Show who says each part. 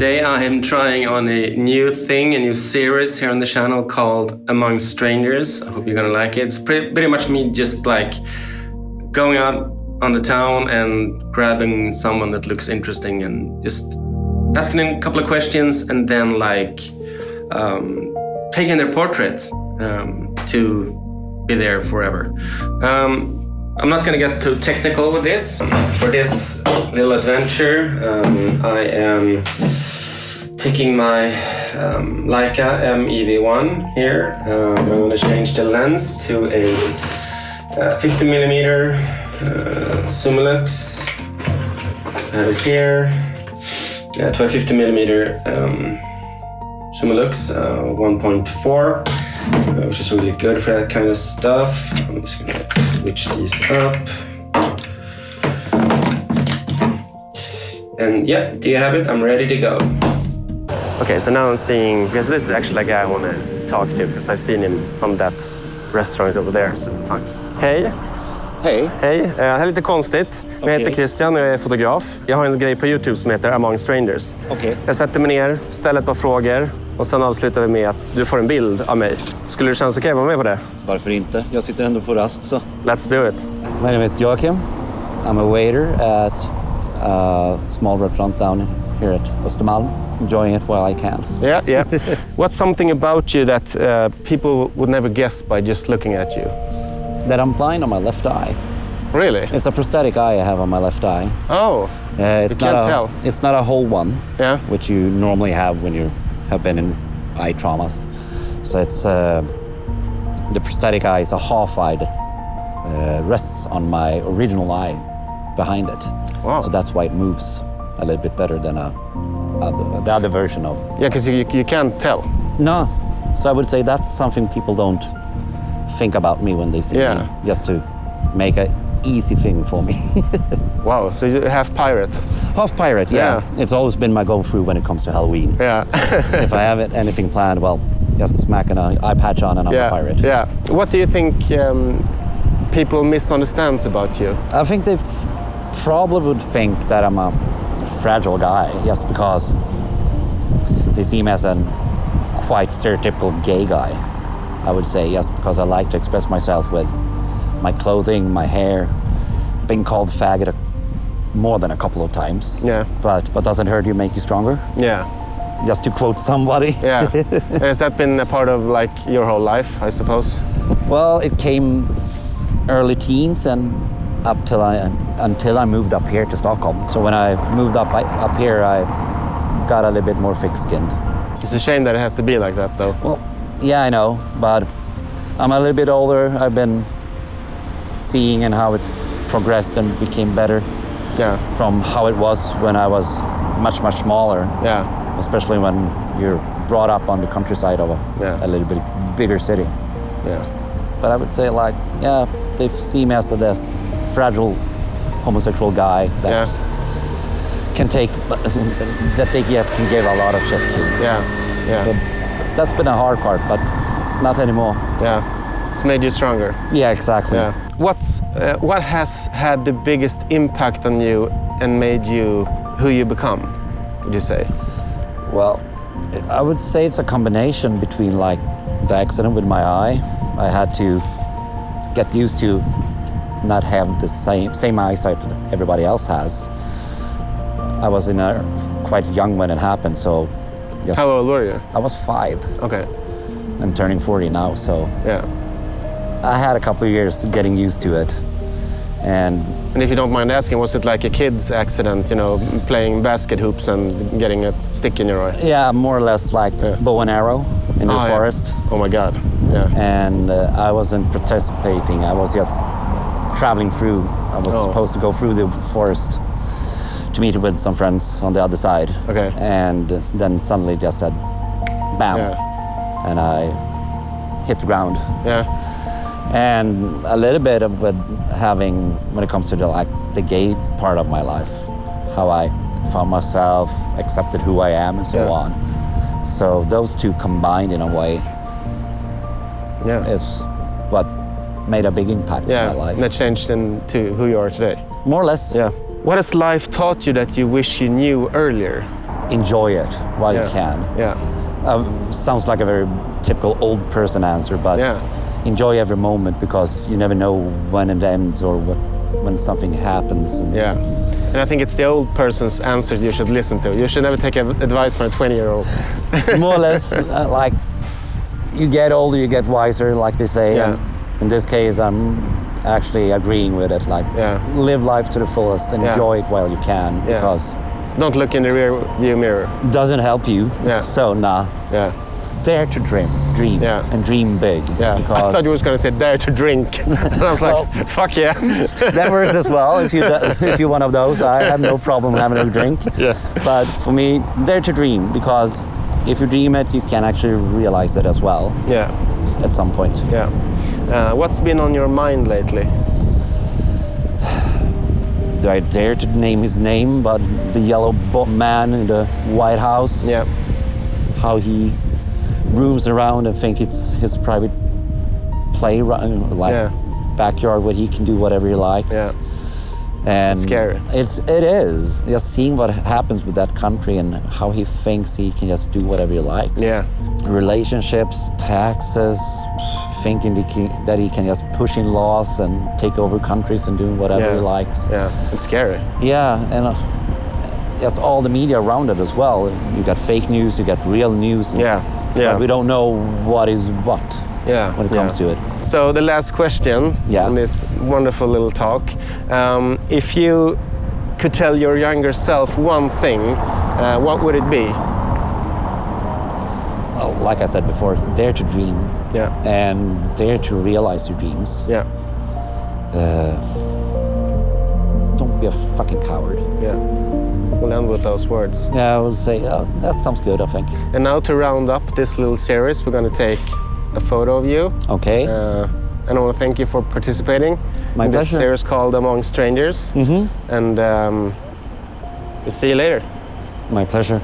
Speaker 1: today I am trying on a new thing, a new series here on the channel called Among Strangers. I hope you're gonna like it. It's pretty much me just like going out on the town and grabbing someone that looks interesting and just asking them a couple of questions and then like taking their portrait to be there forever. I'm not gonna get too technical with this. For this little adventure, I am taking my Leica MEV1 here. I'm gonna change the lens to a 50mm Summilux. I have it here. Yeah, to a 50mm Summilux 1.4. Which is really good for that kind of stuff. I'm just gonna switch these up. And yeah, there you have it. I'm ready to go. Okay, so now I'm seeing, because this is actually a guy I want to talk to, because I've seen him on that restaurant over there sometimes. Hej!
Speaker 2: Hej!
Speaker 1: Hej! Det här är lite konstigt. Jag heter Christian och jag är fotograf. Jag har en grej på YouTube som heter Among Strangers. Jag sätter mig ner, ställer ett par frågor och sen avslutar vi med att du får en bild av mig. Skulle det kännas okej att vara med på det?
Speaker 2: Varför inte? Jag sitter ändå på rast så.
Speaker 1: Let's do it.
Speaker 3: My name is Joakim. I'm a waiter at a small restaurant down here at Östermalm. Enjoying it while I can.
Speaker 1: Yeah. What's something about you that people would never guess by just looking at you?
Speaker 3: That I'm blind on my left eye.
Speaker 1: Really?
Speaker 3: It's a prosthetic eye I have on my left eye.
Speaker 1: Oh,
Speaker 3: it's
Speaker 1: you
Speaker 3: not
Speaker 1: can't tell.
Speaker 3: It's not a whole one,
Speaker 1: yeah,
Speaker 3: which you normally have when you have been in eye traumas. So it's the prosthetic eye is a half-eyed, rests on my original eye behind it.
Speaker 1: Wow.
Speaker 3: So that's why it moves a little bit better than the other version of.
Speaker 1: Yeah, because you can't tell.
Speaker 3: No, so I would say that's something people don't think about me when they see me, just to make an easy thing for me.
Speaker 1: Wow, so you're half pirate?
Speaker 3: Half pirate, yeah. It's always been my go-through when it comes to Halloween.
Speaker 1: Yeah.
Speaker 3: If I have anything planned, well, just smack an eye patch on and I'm a pirate.
Speaker 1: Yeah. What do you think people misunderstands about you?
Speaker 3: I think they probably would think that I'm a fragile guy, just because they see me as a quite stereotypical gay guy. I would say, yes, because I like to express myself with my clothing, my hair. Been called faggot more than a couple of times.
Speaker 1: Yeah.
Speaker 3: But doesn't hurt you, make you stronger.
Speaker 1: Yeah.
Speaker 3: Just to quote somebody.
Speaker 1: Yeah. Has that been a part of like your whole life, I suppose?
Speaker 3: Well, it came early teens and until I moved up here to Stockholm. So when I moved up here, I got a little bit more thick-skinned.
Speaker 1: It's a shame that it has to be like that, though.
Speaker 3: Well, yeah, I know, but I'm a little bit older. I've been seeing and how it progressed and became better from how it was when I was much, much smaller.
Speaker 1: Yeah.
Speaker 3: Especially when you're brought up on the countryside of a little bit bigger city.
Speaker 1: Yeah.
Speaker 3: But I would say, like, they see me as this fragile homosexual guy that can take, that they can give a lot of shit to.
Speaker 1: Yeah.
Speaker 3: So that's been a hard part, but not anymore.
Speaker 1: Yeah, it's made you stronger.
Speaker 3: Yeah, exactly.
Speaker 1: Yeah. What has had the biggest impact on you and made you who you become, would you say?
Speaker 3: Well, I would say it's a combination between like the accident with my eye. I had to get used to not have the same eyesight that everybody else has. I was quite young when it happened, so. Yes.
Speaker 1: How old were you?
Speaker 3: I was 5.
Speaker 1: Okay.
Speaker 3: I'm turning 40 now, so.
Speaker 1: Yeah.
Speaker 3: I had a couple of years getting used to it. And
Speaker 1: if you don't mind asking, was it like a kid's accident, playing basket hoops and getting a stick in your eye?
Speaker 3: Yeah, more or less like bow and arrow in the forest.
Speaker 1: Oh my God, yeah.
Speaker 3: And I wasn't participating, I was just traveling through. I was supposed to go through the forest to meet with some friends on the other side.
Speaker 1: Okay.
Speaker 3: And then suddenly just said, bam.
Speaker 1: Yeah.
Speaker 3: And I hit the ground.
Speaker 1: Yeah.
Speaker 3: And a little bit of having, when it comes to the gay part of my life, how I found myself, accepted who I am, and so on. So those two combined in a way is what made a big impact in my life.
Speaker 1: That changed into who you are today.
Speaker 3: More or less.
Speaker 1: Yeah. What has life taught you that you wish you knew earlier?
Speaker 3: enjoy it while you can.
Speaker 1: Yeah.
Speaker 3: Sounds like a very typical old person answer, but enjoy every moment because you never know when it ends or when something happens.
Speaker 1: Yeah. And I think it's the old person's answer you should listen to. You should never take advice from a 20-year-old.
Speaker 3: More or less, like you get older, you get wiser, like they say.
Speaker 1: Yeah.
Speaker 3: And in this case, I'm actually agreeing with it. Like, live life to the fullest and enjoy it while you can, because
Speaker 1: don't look in the rear view mirror.
Speaker 3: Doesn't help you.
Speaker 1: Yeah.
Speaker 3: So nah.
Speaker 1: Yeah.
Speaker 3: Dare to dream, and dream big.
Speaker 1: Yeah. I thought you was going to say dare to drink. And I was like, fuck yeah.
Speaker 3: That works as well. If you're one of those, I have no problem having a drink.
Speaker 1: Yeah.
Speaker 3: But for me, dare to dream, because if you dream it, you can actually realize it as well.
Speaker 1: Yeah.
Speaker 3: At some point.
Speaker 1: Yeah. What's been on your mind lately?
Speaker 3: Do I dare to name his name? But the yellow man in the White House.
Speaker 1: Yeah.
Speaker 3: How he roams around and think it's his private backyard where he can do whatever he likes.
Speaker 1: Yeah.
Speaker 3: And
Speaker 1: it's scary.
Speaker 3: It is. Just seeing what happens with that country and how he thinks he can just do whatever he likes.
Speaker 1: Yeah.
Speaker 3: Relationships, taxes, thinking that he can just push in laws and take over countries and doing whatever he likes.
Speaker 1: Yeah, it's scary.
Speaker 3: Yeah, and just all the media around it as well. You got fake news, you got real news. But we don't know what is what when it comes to it.
Speaker 1: So the last question in this wonderful little talk. If you could tell your younger self one thing, what would it be?
Speaker 3: Oh, like I said before, dare to dream.
Speaker 1: Yeah.
Speaker 3: And dare to realize your dreams.
Speaker 1: Yeah.
Speaker 3: Don't be a fucking coward.
Speaker 1: Yeah. We'll end with those words.
Speaker 3: Yeah, I would say that sounds good, I think.
Speaker 1: And now to round up this little series, we're going to take a photo of you.
Speaker 3: Okay.
Speaker 1: And I want to thank you for participating
Speaker 3: in
Speaker 1: this series called Among Strangers.
Speaker 3: Mm-hmm.
Speaker 1: And we'll see you later.
Speaker 3: My pleasure.